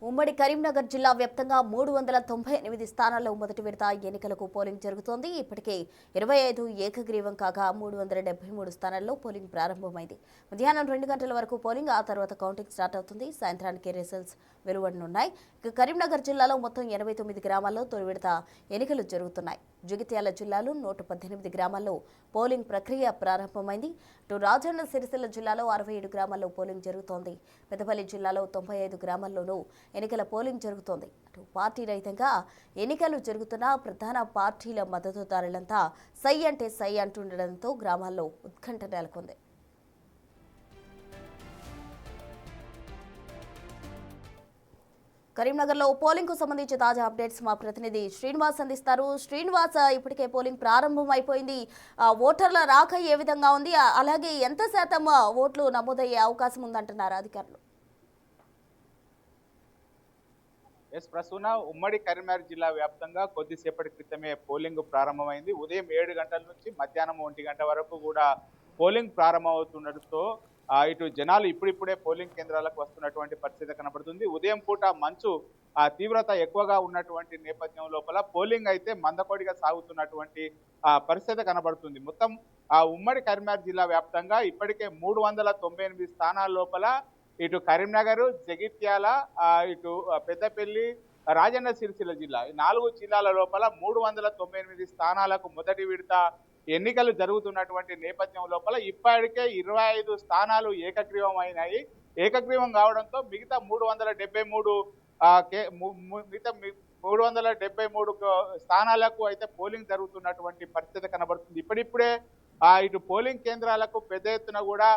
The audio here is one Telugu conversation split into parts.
ఉమ్మడి కరీంనగర్ జిల్లా వ్యాప్తంగా 398 స్థానాల్లో మొదటి విడత ఎన్నికలకు పోలింగ్ జరుగుతోంది. ఇప్పటికే 25 ఏకగ్రీవం కాగా 373 స్థానాల్లో పోలింగ్ ప్రారంభమైంది. మధ్యాహ్నం 2 గంటల వరకు పోలింగ్, ఆ తర్వాత కౌంటింగ్ స్టార్ట్ అవుతుంది. సాయంత్రానికి రిజల్ట్స్ వెలువడనున్నాయి. ఇక కరీంనగర్ జిల్లాలో మొత్తం 89 గ్రామాల్లో తొలి విడత ఎన్నికలు జరుగుతున్నాయి. జగిత్యాల జిల్లాలో 118 గ్రామాల్లో పోలింగ్ ప్రక్రియ ప్రారంభమైంది. ఇటు రాజన్న సిరిసిల్ల జిల్లాలో 67 గ్రామాల్లో పోలింగ్ జరుగుతోంది. పెద్దపల్లి జిల్లాలో 95 గ్రామాల్లోనూ ఎన్నికల పోలింగ్ జరుగుతోంది. అటు పార్టీ రహితంగా ఎన్నికలు జరుగుతున్న ప్రధాన పార్టీల మద్దతుదారులంతా సై అంటే సై అంటుండడంతో గ్రామాల్లో ఉత్కంఠ నెలకొంది. కరీంనగర్లో పోలింగ్ కు సంబంధించి తాజా అప్డేట్స్ మా ప్రతినిధి శ్రీనివాస్ అందిస్తారు. శ్రీనివాస్, ఇప్పటికే పోలింగ్ ప్రారంభం అయిపోయింది. ఓటర్ల రాక ఏ విధంగా ఉంది, అలాగే ఎంత శాతం ఓట్లు నమోదయ్యే అవకాశం ఉందంటున్నారు అధికారులు? ప్రస్తుతం ఉమ్మడి కరీంనగర్ జిల్లా వ్యాప్తంగా కొద్దిసేపటి క్రితమే పోలింగ్ ప్రారంభమైంది. ఉదయం 7 గంటల నుంచి మధ్యాహ్నం 1 గంట వరకు కూడా పోలింగ్ ప్రారంభమవుతుండటంతో ఇటు జనాలు ఇప్పుడిప్పుడే పోలింగ్ కేంద్రాలకు వస్తున్నటువంటి పరిస్థితి కనబడుతుంది. ఉదయం పూట మంచు తీవ్రత ఎక్కువగా ఉన్నటువంటి నేపథ్యం లోపల పోలింగ్ అయితే మందకొడిగా సాగుతున్నటువంటి పరిస్థితి కనబడుతుంది. మొత్తం ఉమ్మడి కరీంనగర్ జిల్లా వ్యాప్తంగా ఇప్పటికే 398 స్థానాల లోపల ఇటు కరీంనగర్, జగిత్యాల, ఇటు పెద్దపల్లి, రాజన్న సిరిసిల్ల జిల్లా ఈ 4 జిల్లాల లోపల 398 స్థానాలకు మొదటి విడత ఎన్నికలు జరుగుతున్నటువంటి నేపథ్యం లోపల ఇప్పటికే 25 స్థానాలు ఏకగ్రీవం అయినాయి. ఏకగ్రీవం కావడంతో మిగతా 373 మిగతా 373 స్థానాలకు అయితే పోలింగ్ జరుగుతున్నటువంటి పరిస్థితి కనబడుతుంది. ఇప్పుడిప్పుడే ఇటు పోలింగ్ కేంద్రాలకు పెద్ద ఎత్తున కూడా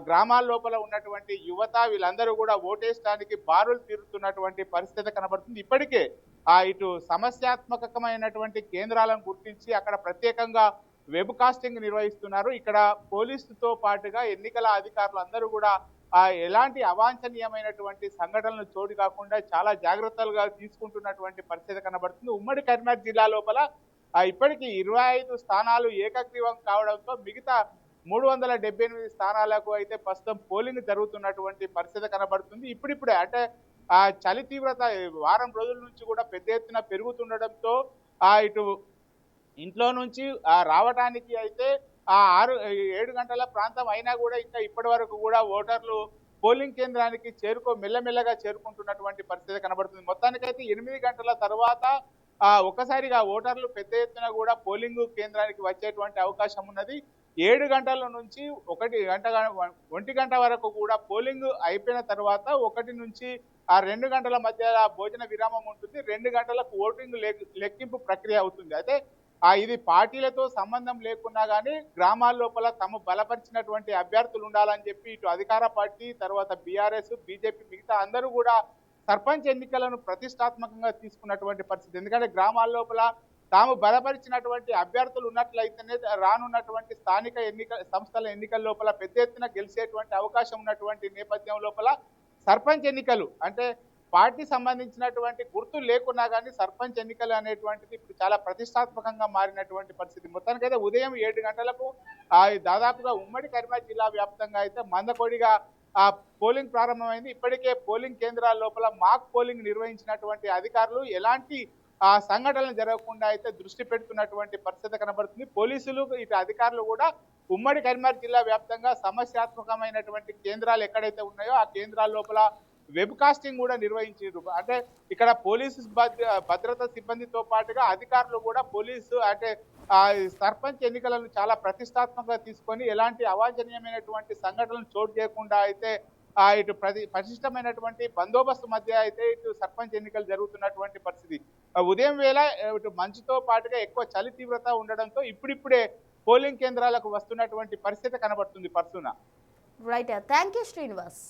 గ్రామాల లోపల ఉన్నటువంటి యువత వీళ్ళందరూ కూడా ఓటేయడానికి బారులు తీరుతున్నటువంటి పరిస్థితి కనబడుతుంది. ఇప్పటికే ఇటు సమస్యాత్మకమైనటువంటి కేంద్రాలను గుర్తించి అక్కడ ప్రత్యేకంగా వెబ్ కాస్టింగ్ నిర్వహిస్తున్నారు. ఇక్కడ పోలీసుతో పాటుగా ఎన్నికల అధికారులు అందరూ కూడా ఎలాంటి అవాంఛనీయమైనటువంటి సంఘటనలు చోటు కాకుండా చాలా జాగ్రత్తలుగా తీసుకుంటున్నటువంటి పరిస్థితి కనబడుతుంది. ఉమ్మడి కరీంనగర్ జిల్లా లోపల ఇప్పటికీ 25 స్థానాలు ఏకగ్రీవం కావడంతో మిగతా 378 స్థానాలకు అయితే ప్రస్తుతం పోలింగ్ జరుగుతున్నటువంటి పరిస్థితి కనబడుతుంది. ఇప్పుడిప్పుడే అంటే చలి తీవ్రత వారం రోజుల నుంచి కూడా పెద్ద ఎత్తున పెరుగుతుండడంతో ఇటు ఇంట్లో నుంచి రావడానికి అయితే 6-7 గంటల ప్రాంతం అయినా కూడా ఇంకా ఇప్పటి వరకు కూడా ఓటర్లు పోలింగ్ కేంద్రానికి మెల్లమెల్లగా చేరుకుంటున్నటువంటి పరిస్థితి కనబడుతుంది. మొత్తానికైతే 8 గంటల తర్వాత ఒక్కసారిగా ఓటర్లు పెద్ద ఎత్తున కూడా పోలింగ్ కేంద్రానికి వచ్చేటువంటి అవకాశం ఉన్నది. 7 గంటల నుంచి 1 గంట వరకు కూడా పోలింగ్ అయిపోయిన తర్వాత 1 నుంచి 2 గంటల మధ్య భోజన విరామం ఉంటుంది. 2 గంటలకు ఓటింగ్ లెక్కింపు ప్రక్రియ అవుతుంది. అయితే ఇది పార్టీలతో సంబంధం లేకున్నా కానీ గ్రామాల లోపల తమ బలపరిచినటువంటి అభ్యర్థులు ఉండాలని చెప్పి ఇటు అధికార పార్టీ, తర్వాత బీఆర్ఎస్, బీజేపీ మిగతా అందరూ కూడా సర్పంచ్ ఎన్నికలను ప్రతిష్టాత్మకంగా తీసుకున్నటువంటి పరిస్థితి. ఎందుకంటే గ్రామాల లోపల తాము బలపరిచినటువంటి అభ్యర్థులు ఉన్నట్లయితేనే రానున్నటువంటి స్థానిక సంస్థల ఎన్నికల లోపల పెద్ద ఎత్తున గెలిచేటువంటి అవకాశం ఉన్నటువంటి నేపథ్యం లోపల సర్పంచ్ ఎన్నికలు అంటే పార్టీ సంబంధించినటువంటి గుర్తులు లేకున్నా కానీ సర్పంచ్ ఎన్నికలు అనేటువంటిది ఇప్పుడు చాలా ప్రతిష్టాత్మకంగా మారినటువంటి పరిస్థితి. మొత్తానికైతే ఉదయం 7 గంటలకు దాదాపుగా ఉమ్మడి కరీంనగర్ జిల్లా వ్యాప్తంగా అయితే మందకొడిగా పోలింగ్ ప్రారంభమైంది. ఇప్పటికే పోలింగ్ కేంద్రాల లోపల మాక్ పోలింగ్ నిర్వహించినటువంటి అధికారులు ఎలాంటి సంఘటనలు జరగకుండా అయితే దృష్టి పెడుతున్నటువంటి పరిస్థితి కనబడుతుంది. పోలీసులు ఇటు అధికారులు కూడా ఉమ్మడి కరీంనగర్ జిల్లా వ్యాప్తంగా సమస్యాత్మకమైనటువంటి కేంద్రాలు ఎక్కడైతే ఉన్నాయో ఆ కేంద్రాల లోపల వెబ్ కాస్టింగ్ కూడా నిర్వహించారు. అంటే ఇక్కడ పోలీసు భద్రతా సిబ్బందితో పాటుగా అధికారులు కూడా పోలీసు అంటే సర్పంచ్ ఎన్నికలను చాలా ప్రతిష్టాత్మకంగా తీసుకొని ఎలాంటి అవాంఛనీయమైనటువంటి సంఘటనలు చోటు చేయకుండా అయితే ఇటు పటిష్టమైనటువంటి బందోబస్తు మధ్య అయితే ఇటు సర్పంచ్ ఎన్నికలు జరుగుతున్నటువంటి పరిస్థితి. ఉదయం వేళ ఇటు మంచుతో పాటుగా ఎక్కువ చలి తీవ్రత ఉండడంతో ఇప్పుడిప్పుడే పోలింగ్ కేంద్రాలకు వస్తున్నటువంటి పరిస్థితి కనబడుతుంది. పర్సున రైట్, థ్యాంక్ యూ శ్రీనివాస్.